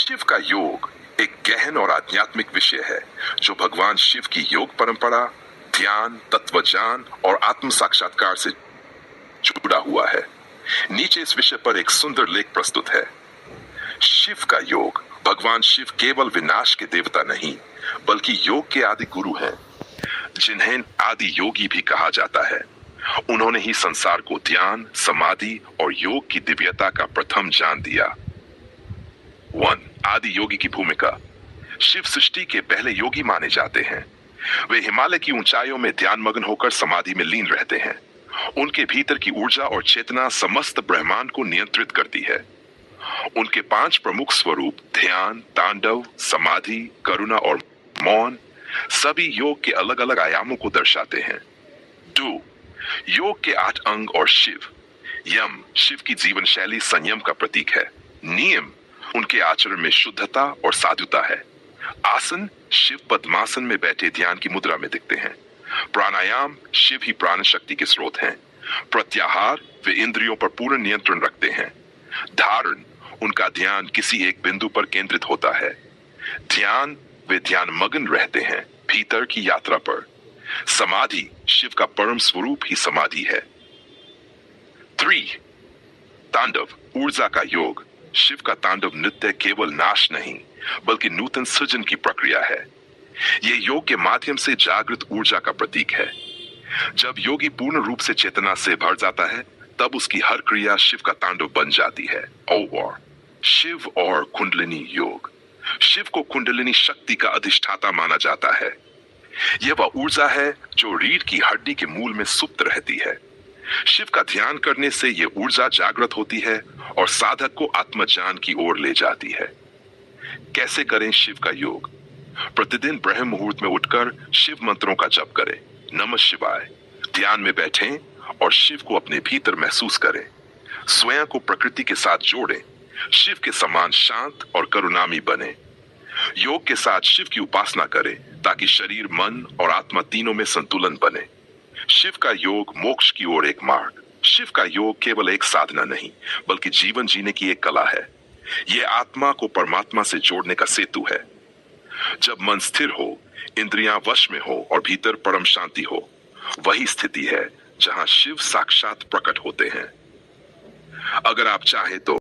शिव का योग एक गहन और आध्यात्मिक विषय है जो भगवान शिव की योग परंपरा, ध्यान, तत्वज्ञान और आत्म साक्षात्कार से जुड़ा हुआ है। नीचे इस विषय पर एक सुंदर लेख प्रस्तुत है। शिव का योग। भगवान शिव केवल विनाश के देवता नहीं, बल्कि योग के आदि गुरु हैं, जिन्हें आदि योगी भी कहा जाता है। उन्होंने ही संसार को ध्यान, समाधि और योग की दिव्यता का प्रथम ज्ञान दिया। 1. आदि योगी की भूमिका। शिव सृष्टि के पहले योगी माने जाते हैं। वे हिमालय की ऊंचाइयों में ध्यान मग्न होकर समाधि में लीन रहते हैं। उनके भीतर की ऊर्जा और चेतना समस्त ब्रह्मांड को नियंत्रित करती है। उनके 5 प्रमुख स्वरूप ध्यान, तांडव, समाधि, करुणा और मौन सभी योग के अलग अलग आयामों को दर्शाते हैं। 2. योग के 8 अंग और शिव। यम शिव की जीवन शैली संयम का प्रतीक है। नियम उनके आचरण में शुद्धता और साधुता है। आसन शिव पद्मासन में बैठे ध्यान की मुद्रा में दिखते हैं। प्राणायाम शिव ही प्राण शक्ति के स्रोत हैं। प्रत्याहार वे इंद्रियों पर पूर्ण नियंत्रण रखते हैं। धारण उनका ध्यान किसी एक बिंदु पर केंद्रित होता है। ध्यान वे ध्यान मग्न रहते हैं भीतर की यात्रा पर। समाधि शिव का परम स्वरूप ही समाधि है। 3. तांडव ऊर्जा का योग। शिव का तांडव नृत्य केवल नाश नहीं, बल्कि नूतन सृजन की प्रक्रिया है। यह योग के माध्यम से जागृत ऊर्जा का प्रतीक है। जब योगी पूर्ण रूप से चेतना से भर जाता है, तब उसकी हर क्रिया शिव का तांडव बन जाती है। और शिव और कुंडलिनी योग। शिव को कुंडलिनी शक्ति का अधिष्ठाता माना जाता है। यह वह ऊर्जा है जो रीढ़ की हड्डी के मूल में सुप्त रहती है। शिव का ध्यान करने से यह ऊर्जा जागृत होती है और साधक को आत्मज्ञान की ओर ले जाती है। कैसे करें शिव का योग? प्रतिदिन ब्रह्म मुहूर्त में उठकर शिव मंत्रों का जप करें। नमः शिवाय। ध्यान में बैठें और शिव को अपने भीतर महसूस करें। स्वयं को प्रकृति के साथ जोड़ें। शिव के समान शांत और करुणामयी बने। योग के साथ शिव की उपासना करें ताकि शरीर, मन और आत्मा तीनों में संतुलन बने। शिव का योग मोक्ष की ओर एक मार्ग। शिव का योग केवल एक साधना नहीं, बल्कि जीवन जीने की एक कला है। यह आत्मा को परमात्मा से जोड़ने का सेतु है। जब मन स्थिर हो, इंद्रियां वश में हो और भीतर परम शांति हो, वही स्थिति है जहां शिव साक्षात प्रकट होते हैं। अगर आप चाहे तो